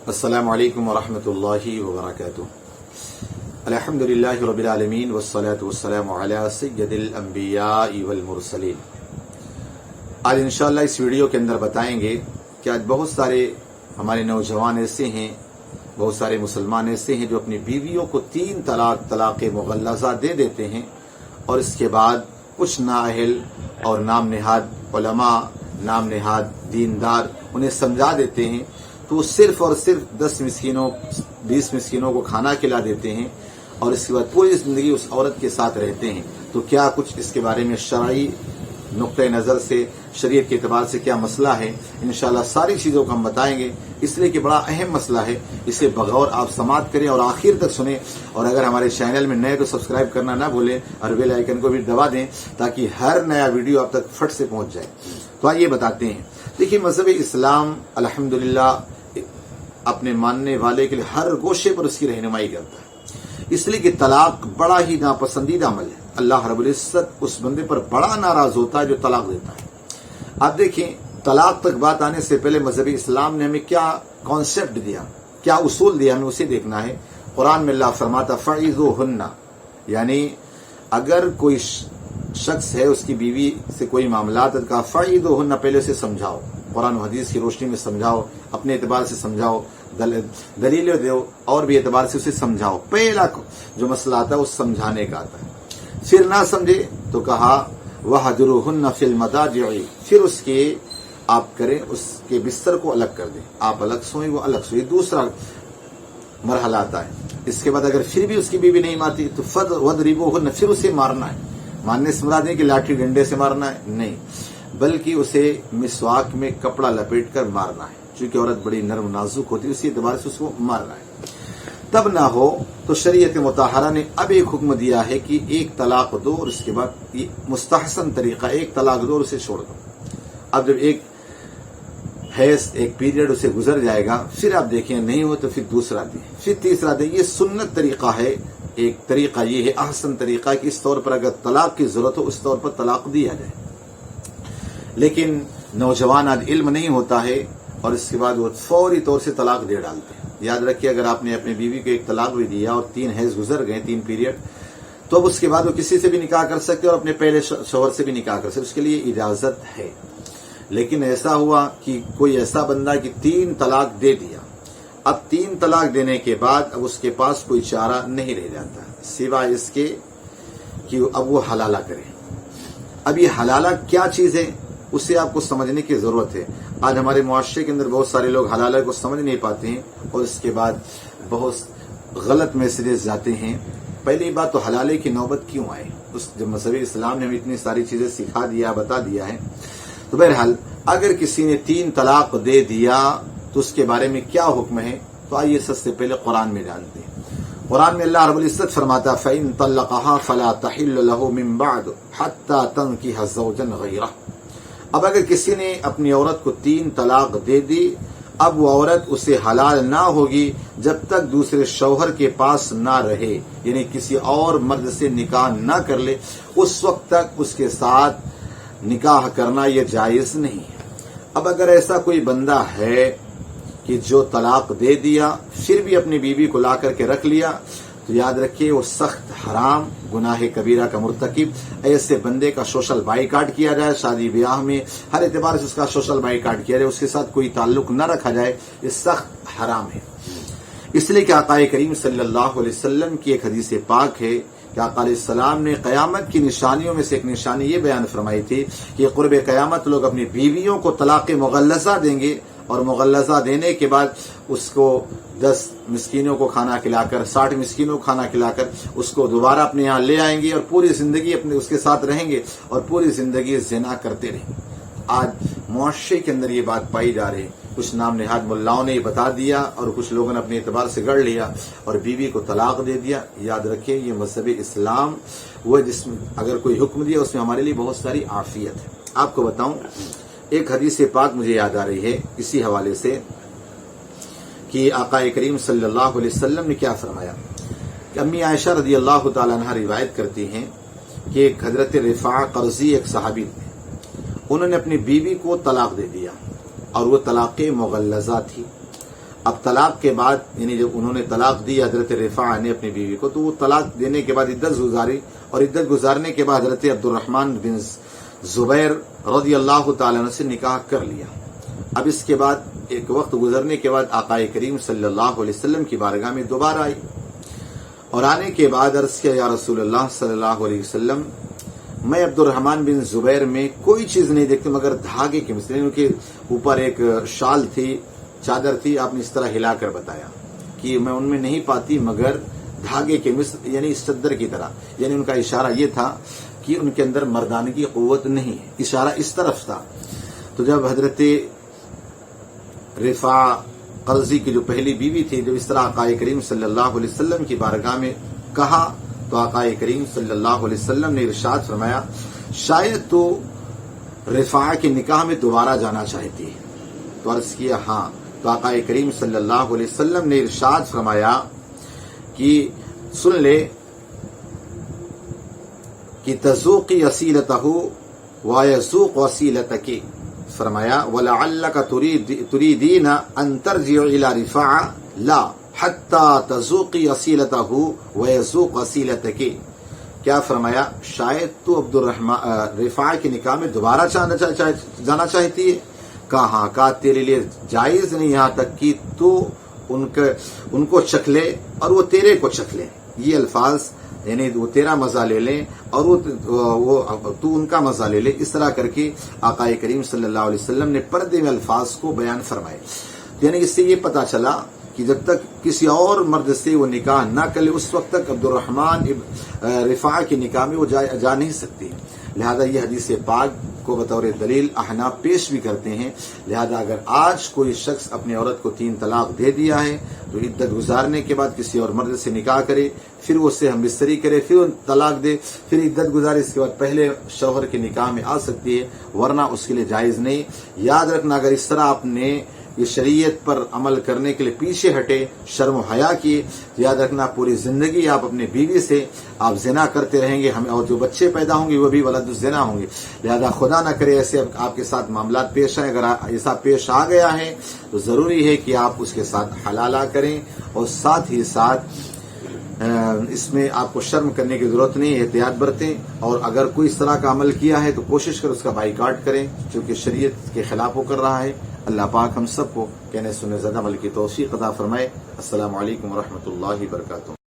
अस्सलामु अलैकुम वरहमतुल्लाहि वबरकातुहू। अल्हम्दुलिल्लाहि रब्बिल आलमीन वस्सलातु वस्सलामु अला सय्यदिल अंबियाइ वल मुरसलीन। आज इंशाअल्लाह इस वीडियो के अंदर बताएंगे कि आज बहुत सारे हमारे नौजवान ऐसे हैं, बहुत सारे मुसलमान ऐसे हैं जो अपनी बीवियों को 3 तलाक़ मुग़ल्लज़ा दे देते हैं और इसके बाद कुछ नाअहल और नाम नेहाद उलमा, नाम नेहाद दीनदार उन्हें समझा देते हैं तो वो सिर्फ और सिर्फ 10 मिस्कीनों 20 मिस्कीनों को खाना खिला देते हैं और इसके बाद पूरी जिंदगी उस औरत के साथ रहते हैं। तो क्या कुछ इसके बारे में शरई नुक्ते नज़र से, शरीयत के एतबार से क्या मसला है, इंशाअल्लाह सारी चीज़ों को हम बताएंगे, इसलिए कि बड़ा अहम मसला है। इसे बगौर आप समाप्त करें और आखिर तक सुने और अगर हमारे चैनल में नए तो सब्सक्राइब करना ना भूलें और बेल आइकन को भी दबा दें ताकि हर नया वीडियो आप तक फट से पहुंच जाए। तो आइए बताते हैं। देखिए, मज़हब इस्लाम अल्हम्दुलिल्लाह अपने मानने वाले के लिए हर गोशे पर उसकी रहनुमाई करता है, इसलिए कि तलाक बड़ा ही नापसंदीदा अमल है। अल्लाह रब्बुल इज्जत उस बंदे पर बड़ा नाराज होता है जो तलाक देता है। आप देखें, तलाक तक बात आने से पहले मज़हब इस्लाम ने हमें क्या कॉन्सेप्ट दिया, क्या उसूल दिया, हमें उसे देखना है। कुरान में अल्लाह फरमाता फ़इज़ूहुन्ना, यानी अगर कोई शख्स है उसकी बीवी से कोई मामला का फ़इज़ूहुन्ना, पहले उसे समझाओ, कुरान और हदीस की रोशनी में समझाओ, अपने एतबार से समझाओ, दलीलें दो और भी एतबार से उसे समझाओ। पहला जो मसला आता है वो समझाने का आता है। फिर ना समझे तो कहा वहजुरुहुन्ना फिल मदाजि'i, फिर उसके आप करें, उसके बिस्तर को अलग कर दें, आप अलग सोएं वो अलग सोए। दूसरा मरहला आता है। इसके बाद अगर फिर भी उसकी बीवी नहीं मानती तो वदरिबूहुन्ना, फिर उसे मारना है। मारने से मुराद है कि लाठी डंडे से मारना है, नहीं, बल्कि उसे मिसवाक में कपड़ा लपेट कर मारना है। चूंकि औरत बड़ी नरम नाजुक होती है, उसी एतबार से उसको मारना है। तब ना हो तो शरीयत मुताहरा ने अब एक हुक्म दिया है कि 1 तलाक दो और उसके बाद ये मुस्तहसन तरीका, 1 तलाक दो और उसे छोड़ दो। अब जब एक हैज, एक पीरियड उसे गुजर जाएगा, फिर आप देखें नहीं हो तो फिर दूसरा दें, फिर तीसरा दें। ये सुन्नत तरीका है। एक तरीका ये है अहसन तरीका कि इस तौर पर अगर तलाक की जरूरत हो उस तौर पर तलाक दिया जाए। लेकिन नौजवान आज इल्म नहीं होता है और इसके बाद वो फौरी तौर से तलाक दे डालते हैं। याद रखिए, अगर आपने अपनी बीवी को 1 तलाक भी दिया और 3 हैज गुजर गए, 3 पीरियड, तो अब उसके बाद वो किसी से भी निकाह कर सकते और अपने पहले शौहर से भी निकाह कर सकते, उसके लिए इजाजत है। लेकिन ऐसा हुआ कि कोई ऐसा बंदा कि 3 तलाक दे दिया, अब 3 तलाक देने के बाद अब उसके पास कोई चारा नहीं रह जाता सिवाय इसके कि अब वो हलाला करे। अब ये हलाला क्या चीज है उसे आपको समझने की जरूरत है। आज हमारे मुआशरे के अंदर बहुत सारे लोग हलाला को समझ नहीं पाते हैं और इसके बाद बहुत गलत मैसेजेस जाते हैं। पहली बात तो हलाले की नौबत क्यों आए, उस जब मज़हब इस्लाम ने हमें इतनी सारी चीजें सिखा दिया, बता दिया है। तो बहरहाल अगर किसी ने 3 तलाक दे दिया तो उसके बारे में क्या हुक्म है, तो आइए सबसे पहले कुरान में जानते हैं। कुरान में अल्लाह रब्बुल इज्जत फरमाता फ़इन तल्लक़हा फ़ला तहिल्लु लहू मिन बअद हत्ता तंकिह ज़ौजन गैरह। अब अगर किसी ने अपनी औरत को 3 तलाक दे दी, अब वो औरत उसे हलाल ना होगी जब तक दूसरे शौहर के पास ना रहे, यानी किसी और मर्द से निकाह ना कर ले, उस वक्त तक उसके साथ निकाह करना यह जायज नहीं है। अब अगर ऐसा कोई बंदा है कि जो तलाक दे दिया फिर भी अपनी बीवी को ला करके रख लिया, तो याद रखिए वो सख्त हराम गुनाह कबीरा का मुर्तकिब। ऐसे बंदे का सोशल बाइकाट किया जाए, शादी ब्याह में हर एतबार से उसका सोशल बाइकाट किया जाए, उसके साथ कोई ताल्लुक न रखा जाए, ये सख्त हराम है। इसलिए कि आक़ा करीम सल्लल्लाहु अलैहि वसल्लम की एक हदीस पाक है कि आक़ा अलैहिस्सलाम ने क़यामत की निशानियों में से एक निशानी ये बयान फरमाई थी कि क़ुर्ब क़यामत लोग अपनी बीवियों को तलाक़ मुग़ल्लज़ा देंगे और मुग़ल्लज़ा देने के बाद उसको 10 मिस्कीनों को खाना खिलाकर, 60 मिस्कीनों को खाना खिलाकर उसको दोबारा अपने यहाँ ले आएंगे और पूरी जिंदगी अपने उसके साथ रहेंगे और पूरी जिंदगी ज़िना करते रहेंगे। आज मुआशरे के अंदर ये बात पाई जा रही है। कुछ नाम नेहाद मुल्लाओं ने बता दिया और कुछ लोगों ने अपने एतबार से गढ़ लिया और बीवी को तलाक दे दिया। याद रखिए, ये मज़हब इस्लाम वो है जिसमें अगर कोई हुक्म दिया उसमें हमारे लिए बहुत सारी आफियत है। आपको बताऊं, एक हदीस पाक मुझे याद आ रही है इसी हवाले से कि आक़ा करीम सल्लल्लाहु अलैहि वसल्लम ने क्या फरमाया कि अम्मी आयशा रज़ी अल्लाह तआला अन्हा रिवायत करती हैं कि एक हजरत रिफ़ा क़र्ज़ी एक सहाबी थे, उन्होंने अपनी बीवी को तलाक दे दिया और वो तलाक़ मुग़ल्लज़ा थी। اب طلاق کے بعد یعنی جب انہوں نے طلاق دی حضرت رفاع نے اپنی بیوی کو، تو وہ طلاق دینے کے بعد عدت گزاری، اور عدت گزارنے کے بعد حضرت عبد الرحمن بن زبیر رضی اللہ تعالیٰ عنہ سے نکاح کر لیا۔ اب اس کے بعد ایک وقت گزرنے کے بعد آقا کریم صلی اللہ علیہ وسلم کی بارگاہ میں دوبارہ آئی، اور آنے کے بعد عرض کیا یا رسول اللہ صلی اللہ علیہ وسلم، میں عبد الرحمن بن زبیر میں کوئی چیز نہیں دیکھتی مگر دھاگے کی مثل، ان کے اوپر ایک شال تھی، چادر تھی، آپ نے اس طرح ہلا کر بتایا کہ میں ان میں نہیں پاتی مگر دھاگے کے مثل، یعنی اس چادر کی طرح، یعنی ان کا اشارہ یہ تھا کہ ان کے اندر مردانہ کی قوت نہیں ہے، اشارہ اس طرف تھا۔ تو جب حضرت رفاع قرظی کی جو پہلی بیوی تھی، جب اس طرح آقا کریم صلی اللہ علیہ وسلم کی بارگاہ میں کہا تو آقا کریم صلی اللہ علیہ وسلم نے ارشاد فرمایا شاید تو رفاع کے نکاح میں دوبارہ جانا چاہتی ہے، تو عرض کیا ہاں، تو آقا کریم صلی اللہ علیہ وسلم نے ارشاد فرمایا کہ سن لے کہ تذوقی اصیلتہ ویذوق وسیلتک، فرمایا وَلَعَلَّكَ تُرِيدِينَ أَن تَرْجِعِ إِلَى رِفَاعَ لَا حَتَّى تَذُوقِي وَسِيلَتَهُ وَيَذُوقَ وَسِيلَتَكِ، کیا فرمایا شاید تو عبد الرحمن رفاع کے نکاح میں دوبارہ جانا چاہتی ہے؟ کہا ہاں، کہا تیرے لیے جائز نہیں یہاں تک کہ تو ان کو چکھ لے اور وہ تیرے کو چکھ لے، یہ الفاظ یعنی وہ تیرا مزہ لے لیں اور وہ تو ان کا مزہ لے لے، اس طرح کر کے آقا کریم صلی اللہ علیہ وسلم نے پردے میں الفاظ کو بیان فرمائے۔ یعنی اس سے یہ پتا چلا کہ جب تک کسی اور مرد سے وہ نکاح نہ کرے اس وقت تک عبد الرحمن رفاع کے نکاح میں وہ جا نہیں سکتی، لہذا یہ حدیث پاک کو بطور دلیل احناف پیش بھی کرتے ہیں۔ لہذا اگر آج کوئی شخص اپنی عورت کو 3 طلاق دے دیا ہے تو عدت گزارنے کے بعد کسی اور مرد سے نکاح کرے، پھر وہ اس سے ہم بستری کرے، پھر طلاق دے، پھر عدت گزارے، اس کے بعد پہلے شوہر کے نکاح میں آ سکتی ہے، ورنہ اس کے لیے جائز نہیں۔ یاد رکھنا اگر اس طرح آپ نے یہ شریعت پر عمل کرنے کے لیے پیچھے ہٹے، شرم و حیا کیے، یاد رکھنا پوری زندگی آپ اپنے بیوی سے آپ زنا کرتے رہیں گے، اور جو بچے پیدا ہوں گے وہ بھی ولد الزنا ہوں گے۔ لہذا خدا نہ کرے ایسے آپ کے ساتھ معاملات پیش آئیں، اگر ایسا پیش آ گیا ہے تو ضروری ہے کہ آپ اس کے ساتھ حلالہ کریں، اور ساتھ ہی ساتھ اس میں آپ کو شرم کرنے کی ضرورت نہیں، احتیاط برتیں، اور اگر کوئی اس طرح کا عمل کیا ہے تو کوشش کر اس کا بائیکاٹ کریں، کیونکہ شریعت کے خلاف وہ کر رہا ہے۔ اللہ پاک ہم سب کو کہنے سننے زیادہ عمل کی توفیق عطا فرمائے۔ السلام علیکم ورحمۃ اللہ وبرکاتہ۔